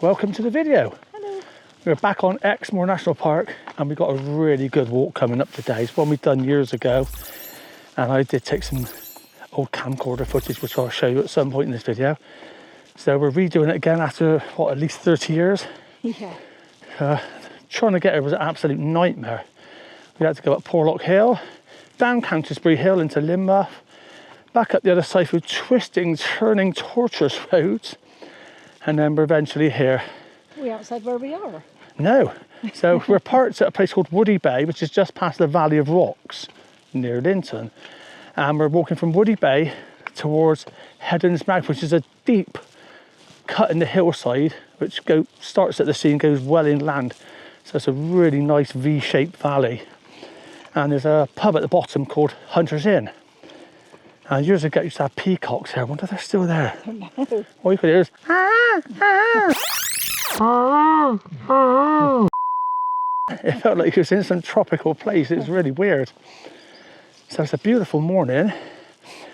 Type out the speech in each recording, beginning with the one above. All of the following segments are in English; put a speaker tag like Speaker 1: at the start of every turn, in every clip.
Speaker 1: welcome to the video.
Speaker 2: Hello.
Speaker 1: We're back on Exmoor National Park and we've got a really good walk coming up today. It's one we've done years ago, and I did take some old camcorder footage which I'll show you at some point in this video. So we're redoing it again after, what, at least 30 years?
Speaker 2: Yeah.
Speaker 1: Trying to get here was an absolute nightmare. We had to go up Porlock Hill, down Countersbury Hill into Lynmouth, back up the other side through twisting, turning, tortuous roads, and then we're eventually here.
Speaker 2: We're outside where we are.
Speaker 1: No. So we're parked at a place called Woody Bay, which is just past the Valley of Rocks near Linton. And we're walking from Woody Bay towards Heddons Mouth, which is a deep cut in the hillside, which starts at the sea and goes well inland. So it's a really nice V-shaped valley. And there's a pub at the bottom called Hunter's Inn. And years ago, used to have peacocks here. I wonder if they're still there.
Speaker 2: No.
Speaker 1: All you could hear is, it felt like it was in some tropical place. It was really weird. So it's a beautiful morning.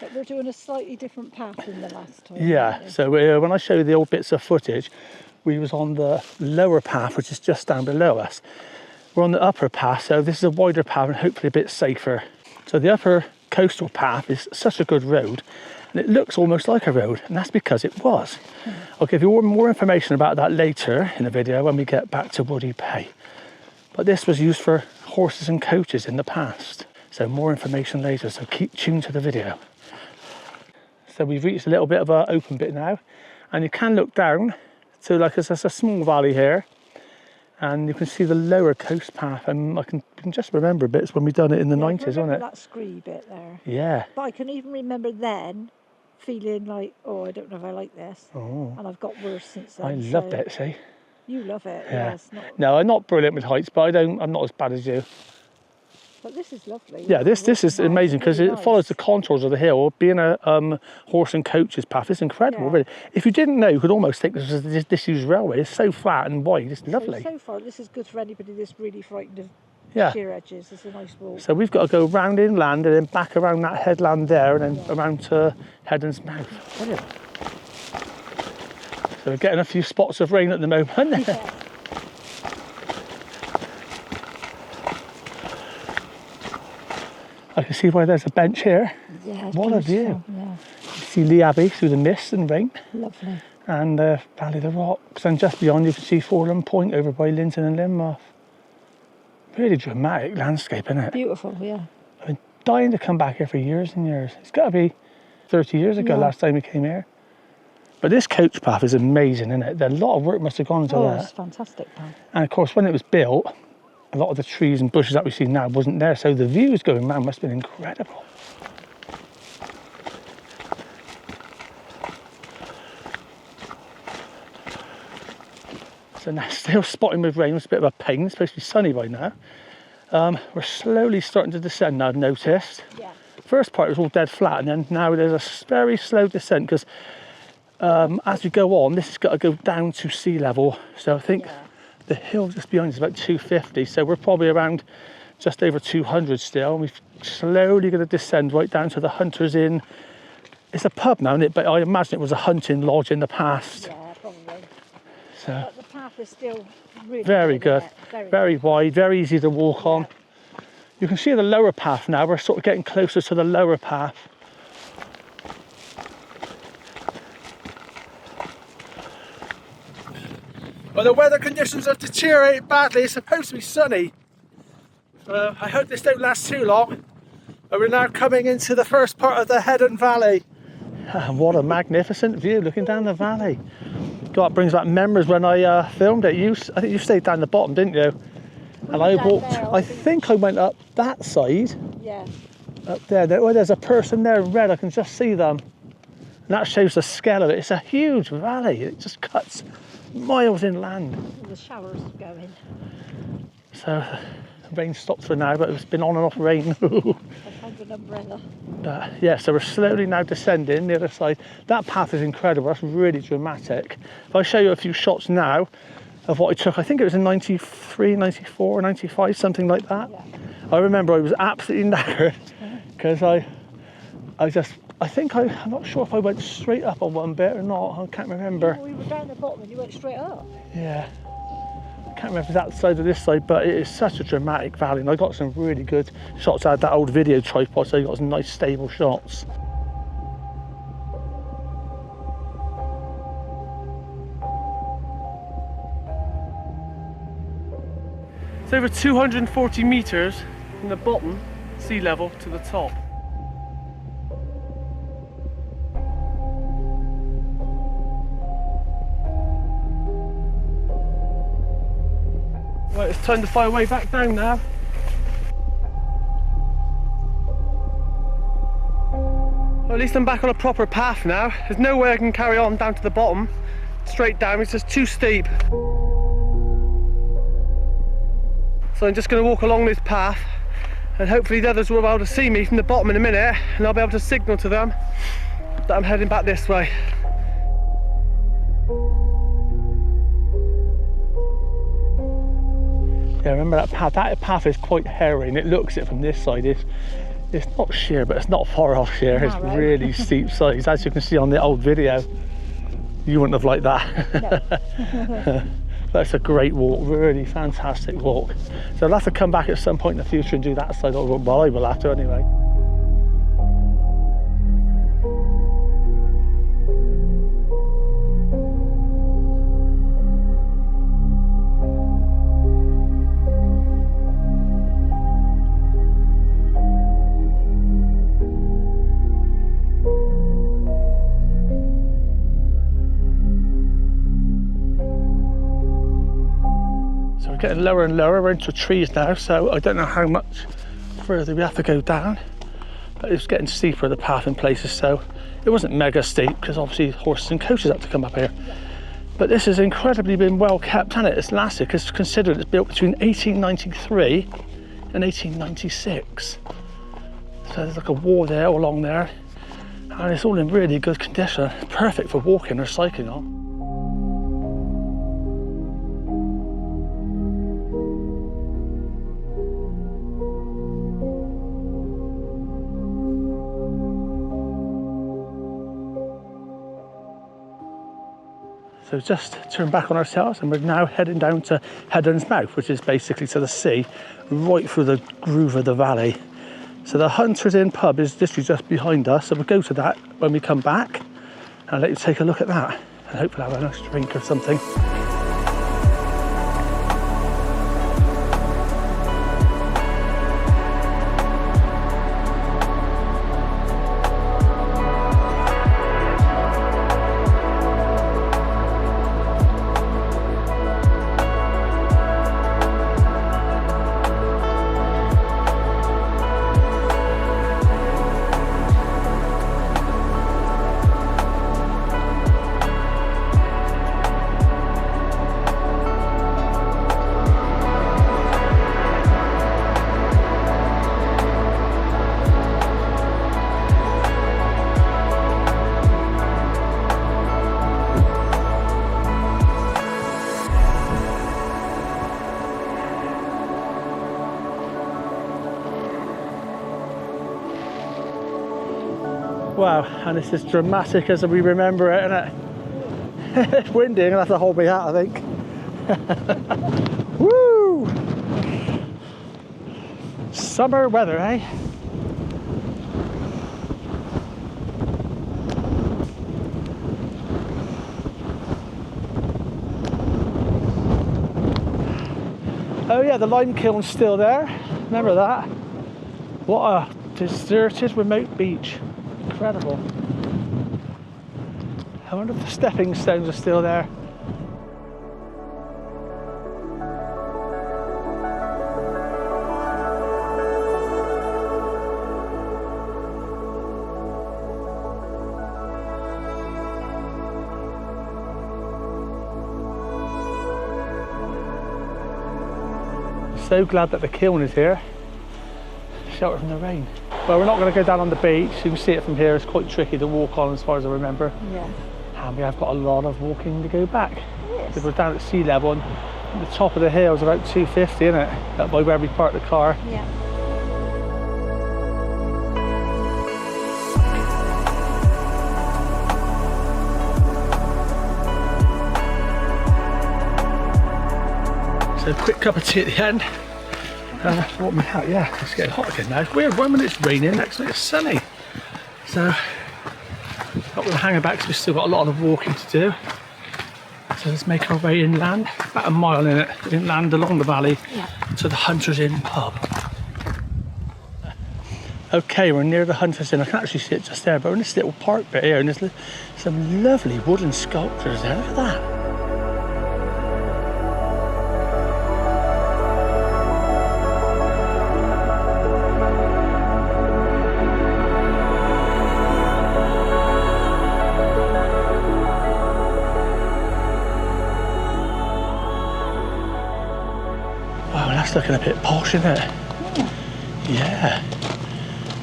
Speaker 2: But we're doing a slightly different path than the last time.
Speaker 1: Yeah, so when I show you the old bits of footage, we was on the lower path, which is just down below us. We're on the upper path, so this is a wider path and hopefully a bit safer. So the upper coastal path is such a good road, and it looks almost like a road, and that's because it was. I'll give you more information about that later in the video when we get back to Woody Bay. But this was used for horses and coaches in the past. So more information later, so keep tuned to the video. So we've reached a little bit of an open bit now, and you can look down to there's a small valley here, and you can see the lower coast path, and I can just remember bits when we done it in the 90s, wasn't it?
Speaker 2: That scree bit there.
Speaker 1: Yeah.
Speaker 2: But I can even remember then feeling like, oh, I don't know if I like this.
Speaker 1: Oh.
Speaker 2: And I've got worse since then.
Speaker 1: I loved it, see?
Speaker 2: You love it,
Speaker 1: Yeah.
Speaker 2: yes.
Speaker 1: No, I'm not brilliant with heights, but I'm not as bad as you.
Speaker 2: But this is lovely.
Speaker 1: Yeah, this is amazing because it follows the contours of the hill. Being a horse and coaches path, it's incredible,
Speaker 2: Yeah.
Speaker 1: really. If you didn't know, you could almost think this was a disused railway. It's so flat and wide, it's lovely.
Speaker 2: So far, this is good for anybody that's really frightened of
Speaker 1: Yeah.
Speaker 2: sheer edges. It's a nice walk.
Speaker 1: So we've got to go round inland and then back around that headland there and then around to Heddons Mouth. Brilliant. So we're getting a few spots of rain at the moment.
Speaker 2: Yeah.
Speaker 1: I can see why there's a bench here.
Speaker 2: Yeah,
Speaker 1: What a view.
Speaker 2: Yeah,
Speaker 1: You see Lee Abbey through the mist and rain,
Speaker 2: lovely.
Speaker 1: and Valley of the Rocks, and just beyond you can see Forland Point over by Linton and Lynmouth. Really dramatic landscape, isn't it?
Speaker 2: Beautiful, yeah.
Speaker 1: I've been dying to come back here for years and years. It's got to be 30 years ago last time we came here. But this coach path is amazing, isn't it? A lot of work must have gone into that.
Speaker 2: It's fantastic path.
Speaker 1: And of course, when it was built, a lot of the trees and bushes that we see now wasn't there, so the views going round must have been incredible. So now, still spotting with rain, it's a bit of a pain. It's supposed to be sunny by now. We're slowly starting to descend now, I've noticed.
Speaker 2: Yeah.
Speaker 1: First part was all dead flat, and then now there's a very slow descent because as we go on, this has got to go down to sea level. So I think the hill just behind us is about 250, so we're probably around just over 200 still. And we're slowly going to descend right down to the Hunter's Inn. It's a pub now, isn't it? But I imagine it was a hunting lodge in the past.
Speaker 2: Yeah, probably.
Speaker 1: So
Speaker 2: But the path is still really
Speaker 1: very good,
Speaker 2: Very
Speaker 1: very wide, very easy to walk on. You can see the lower path now. We're sort of getting closer to the lower path. Well, the weather conditions have deteriorated badly. It's supposed to be sunny. I hope this don't last too long. But we're now coming into the first part of the Heddon Valley. What a magnificent view looking down the valley. God, it brings back memories when I filmed it. I think you stayed down the bottom, didn't you? And I walked, I think I went up that side.
Speaker 2: Yeah.
Speaker 1: Up there. There's a person there in red. I can just see them. And that shows the scale of it. It's a huge valley. It just cuts miles inland.
Speaker 2: The showers going.
Speaker 1: So the rain stopped for now, but it's been on and off rain.
Speaker 2: I found an umbrella.
Speaker 1: But yeah, so we're slowly now descending the other side. That path is incredible. That's really dramatic. If I show you a few shots now of what I took, I think it was in 93, 94, 95, something like that.
Speaker 2: Yeah.
Speaker 1: I remember I was absolutely knackered because I just I'm not sure if I went straight up on one bit or not. I can't remember.
Speaker 2: We were down the bottom and you went straight up.
Speaker 1: Yeah. I can't remember if it's that side or this side, but it is such a dramatic valley, and I got some really good shots. I had that old video tripod, so you got some nice stable shots. It's over 240 meters from the bottom sea level to the top. Right, it's time to find a way back down now. Well, at least I'm back on a proper path now. There's no way I can carry on down to the bottom, straight down. It's just too steep. So I'm just going to walk along this path, and hopefully the others will be able to see me from the bottom in a minute, and I'll be able to signal to them that I'm heading back this way. Yeah, remember that path? That path is quite hairy, and it looks it from this side. It's not sheer, but it's not far off sheer. It's really steep sides, as you can see on the old video. You wouldn't have liked that. No. That's a great walk, really fantastic walk. So I'll have to come back at some point in the future and do that side, or well, I will have to anyway. Getting lower and lower, we're into trees now, so I don't know how much further we have to go down, but it's getting steeper, the path in places, so it wasn't mega steep because obviously horses and coaches had to come up here. But this has incredibly been well kept, hasn't it? It's lasted, because considered it's built between 1893 and 1896, so there's like a wall there, all along there, and it's all in really good condition, perfect for walking or cycling on. So just turn back on ourselves, and we're now heading down to Heddons mouth, which is basically to the sea, right through the groove of the valley. So the Hunter's Inn pub is literally just behind us, so we'll go to that when we come back, and I'll let you take a look at that, and hopefully have a nice drink or something. Wow, and it's as dramatic as we remember it, isn't it? It's windy, I'm gonna have to hold my hat, I think. Woo! Summer weather, eh? Oh yeah, the lime kiln's still there. Remember that? What a deserted remote beach. Incredible. I wonder if the stepping stones are still there. So glad that the kiln is here, shelter from the rain. Well, we're not going to go down on the beach. You can see it from here. It's quite tricky to walk on as far as I remember.
Speaker 2: Yeah.
Speaker 1: And we have got a lot of walking to go back.
Speaker 2: Yes.
Speaker 1: Because we're down at sea level, and the top of the hill is about 250, isn't it? Up by where we parked the car.
Speaker 2: Yeah.
Speaker 1: So quick cup of tea at the end. What we have, yeah, it's getting hot again now. It's weird, one minute it's raining, next minute it's sunny. So, not going to hang about because we've still got a lot of walking to do. So let's make our way inland, about a mile in it, inland along the valley to the Hunters Inn pub. Okay, we're near the Hunters Inn. I can actually see it just there, but we're in this little park bit here, and there's some lovely wooden sculptures there. Look at that. Wow, that's looking a bit posh, isn't it? Yeah.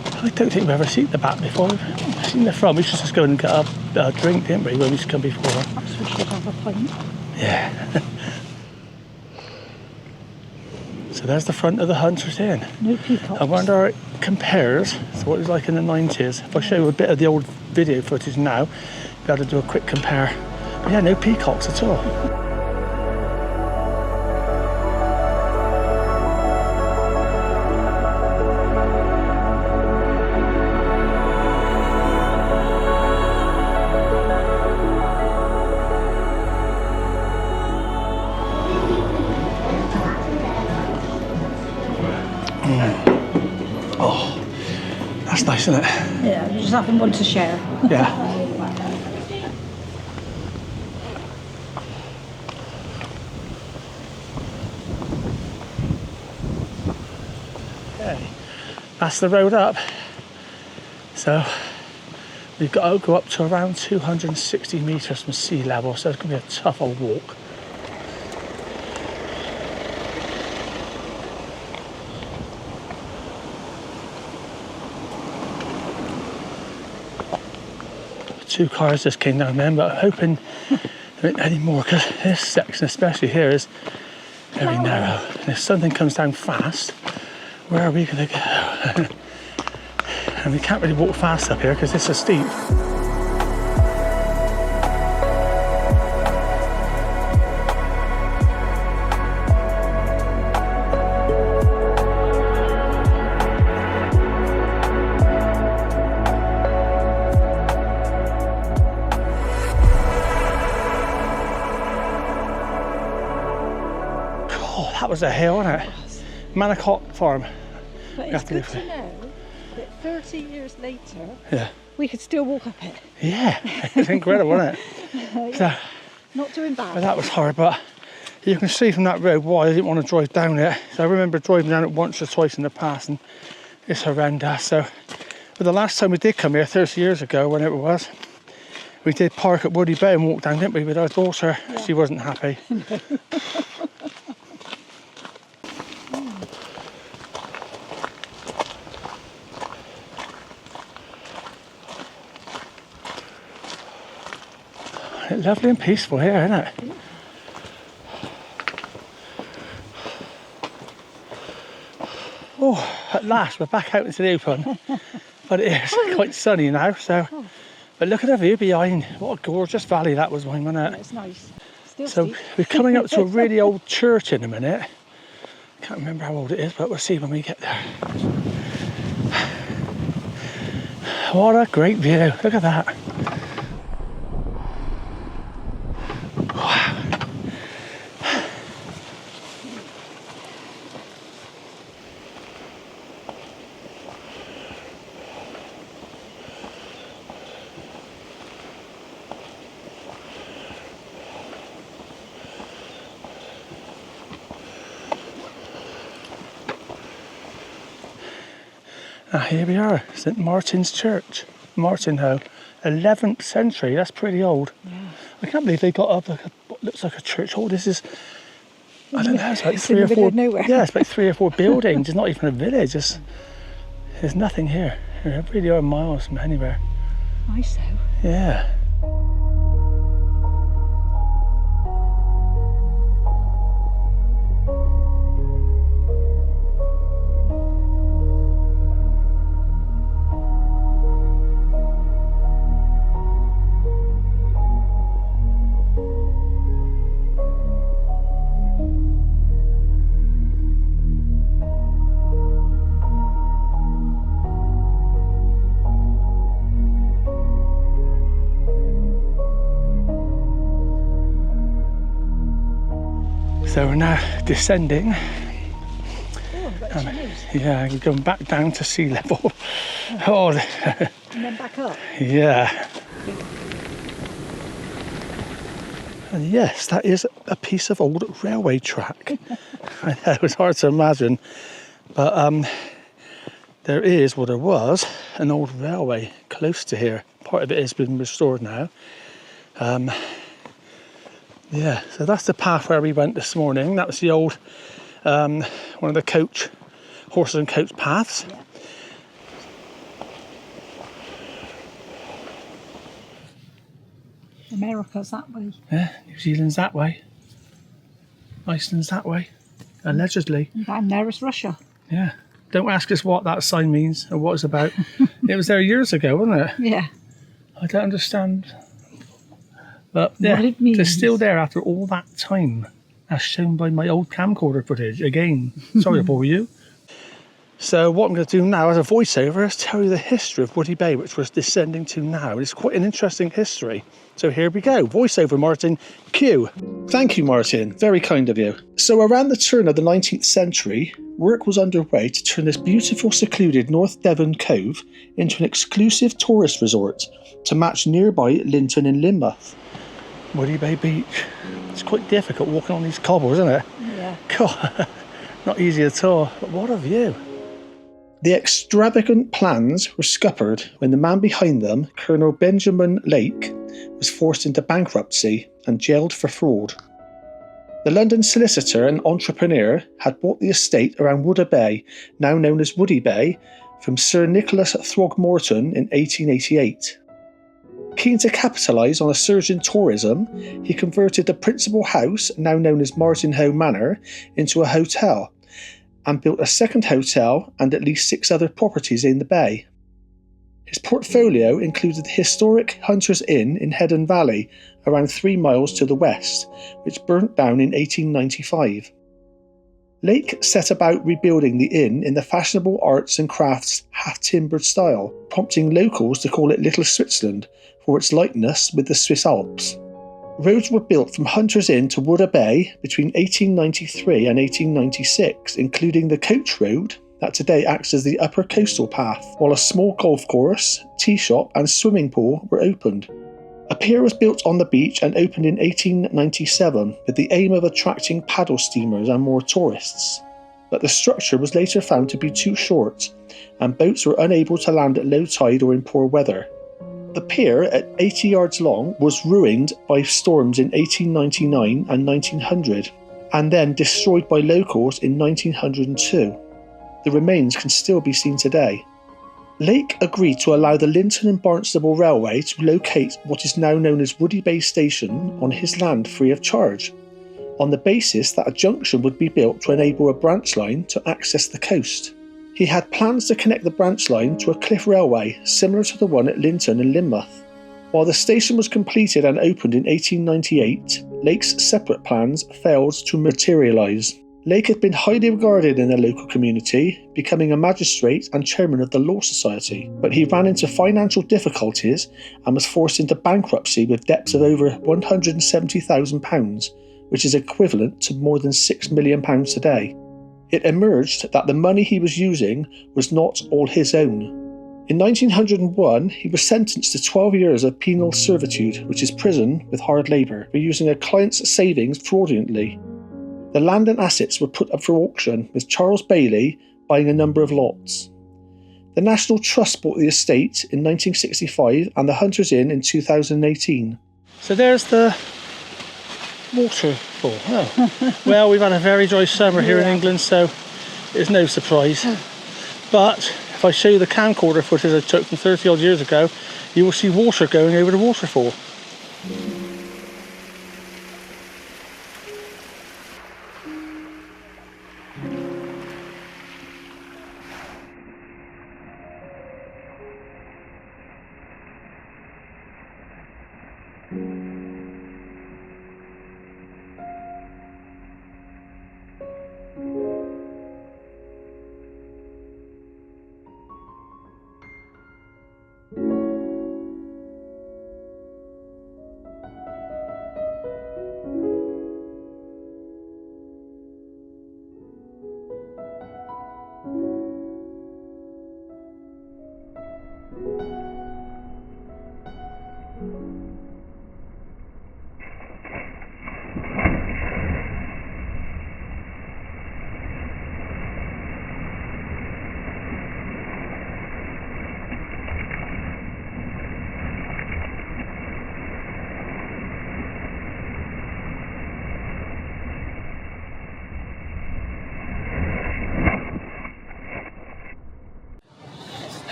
Speaker 1: I don't think we've ever seen the back before. We've seen the front. We should just go and get a drink, didn't we, when we used to come before?
Speaker 2: Perhaps we should have a pint.
Speaker 1: Yeah. So there's the front of the Hunters Inn.
Speaker 2: No peacocks.
Speaker 1: I wonder how it compares to what it was like in the 90s. If I show you a bit of the old video footage now, be able to do a quick compare. But yeah, no peacocks at all. Oh, that's nice, isn't it?
Speaker 2: Yeah, just having one to share.
Speaker 1: Yeah. Okay, that's the road up. So we've got to go up to around 260 metres from sea level, so it's going to be a tough old walk. Two cars just came down then, but I'm hoping there ain't any more, because this section, especially here, is very narrow. And if something comes down fast, where are we going to go? And we can't really walk fast up here because this is steep. That was a hill, wasn't it? Manacot Farm.
Speaker 2: But it's good to know that 30 years later,
Speaker 1: Yeah.
Speaker 2: we could still walk up it.
Speaker 1: Yeah, it's incredible, wasn't it? So,
Speaker 2: not doing bad.
Speaker 1: but that was hard, but you can see from that road why I didn't want to drive down it. So I remember driving down it once or twice in the past, and it's horrendous. So, but the last time we did come here, 30 years ago, whenever it was, we did park at Woody Bay and walk down, didn't we, with our daughter? Yeah. She wasn't happy. It's lovely and peaceful here, isn't it? Yeah. Oh, at last we're back out into the open. But it is quite sunny now, so. But look at the view behind. What a gorgeous valley that was, wasn't it?
Speaker 2: Yeah, it's nice. Still
Speaker 1: so
Speaker 2: steep.
Speaker 1: We're coming up to a really old church in a minute. Can't remember how old it is, but we'll see when we get there. What a great view. Look at that. Here we are, St Martin's Church, Martinhoe, 11th century. That's pretty old. Yeah. I can't believe they got up like what looks like a church hall. This is, I don't know, it's like three or four. Nowhere. Yeah, it's like 3 or 4 buildings. It's not even a village. There's nothing here. We really are miles from anywhere.
Speaker 2: Nice though.
Speaker 1: Yeah. So we're now descending.
Speaker 2: Oh, I've got chimneys.
Speaker 1: Yeah, we're going back down to sea level. Oh,
Speaker 2: And then back up.
Speaker 1: yeah. And yes, that is a piece of old railway track. I know, it's hard to imagine, but there is, well, there was an old railway close to here. Part of it has been restored now. Yeah, so that's the path where we went this morning. That was the old, one of the horses and coach paths.
Speaker 2: Yeah. America's that way.
Speaker 1: Yeah, New Zealand's that way. Iceland's that way, allegedly.
Speaker 2: And down there is Russia.
Speaker 1: Yeah. Don't ask us what that sign means or what it's about. It was there years ago, wasn't it?
Speaker 2: Yeah.
Speaker 1: I don't understand. But
Speaker 2: What it means.
Speaker 1: it's still there after all that time, as shown by my old camcorder footage. Again, sorry to bore you. So what I'm going to do now as a voiceover is tell you the history of Woody Bay, which we're descending to now. It's quite an interesting history. So here we go. Voiceover, Martin. Cue. Thank you, Martin. Very kind of you. So around the turn of the 19th century, work was underway to turn this beautiful, secluded North Devon cove into an exclusive tourist resort to match nearby Linton and Lynmouth. Woody Bay Beach. It's quite difficult walking on these cobbles, isn't it?
Speaker 2: Yeah.
Speaker 1: God, not easy at all. But what a view. The extravagant plans were scuppered when the man behind them, Colonel Benjamin Lake, was forced into bankruptcy and jailed for fraud. The London solicitor and entrepreneur had bought the estate around Woody Bay, now known as Woody Bay, from Sir Nicholas Throgmorton in 1888. Keen to capitalise on a surge in tourism, he converted the principal house, now known as Martinhoe Manor, into a hotel, and built a second hotel and at least 6 other properties in the bay. His portfolio included the historic Hunter's Inn in Heddon Valley, around 3 miles to the west, which burnt down in 1895. Lake set about rebuilding the inn in the fashionable arts and crafts half-timbered style, prompting locals to call it Little Switzerland for its likeness with the Swiss Alps. Roads were built from Hunter's Inn to Woody Bay between 1893 and 1896, including the Coach Road, that today acts as the upper coastal path, while a small golf course, tea shop and swimming pool were opened. A pier was built on the beach and opened in 1897 with the aim of attracting paddle steamers and more tourists. But the structure was later found to be too short, and boats were unable to land at low tide or in poor weather. The pier, at 80 yards long, was ruined by storms in 1899 and 1900, and then destroyed by locals in 1902. The remains can still be seen today. Lake agreed to allow the Linton and Barnstable Railway to locate what is now known as Woody Bay Station on his land free of charge, on the basis that a junction would be built to enable a branch line to access the coast. He had plans to connect the branch line to a cliff railway similar to the one at Linton and Lynmouth. While the station was completed and opened in 1898, Lake's separate plans failed to materialise. Lake had been highly regarded in the local community, becoming a magistrate and chairman of the Law Society, but he ran into financial difficulties and was forced into bankruptcy with debts of over £170,000, which is equivalent to more than £6 million today. It emerged that the money he was using was not all his own. In 1901, he was sentenced to 12 years of penal servitude, which is prison with hard labour, for using a client's savings fraudulently. The land and assets were put up for auction, with Charles Bailey buying a number of lots. The National Trust bought the estate in 1965 and the Hunter's Inn in 2018. So there's the waterfall. Oh. Well, we've had a very dry summer here in England, so it's no surprise. But if I show you the camcorder footage I took from 30 odd years ago, you will see water going over the waterfall.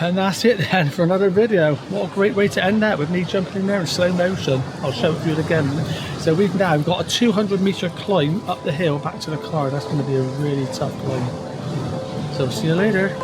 Speaker 1: And that's it then for another video. What a great way to end that, with me jumping in there in slow motion. I'll show it to you again. So we've now got a 200-metre climb up the hill back to the car. That's going to be a really tough climb. So see you later.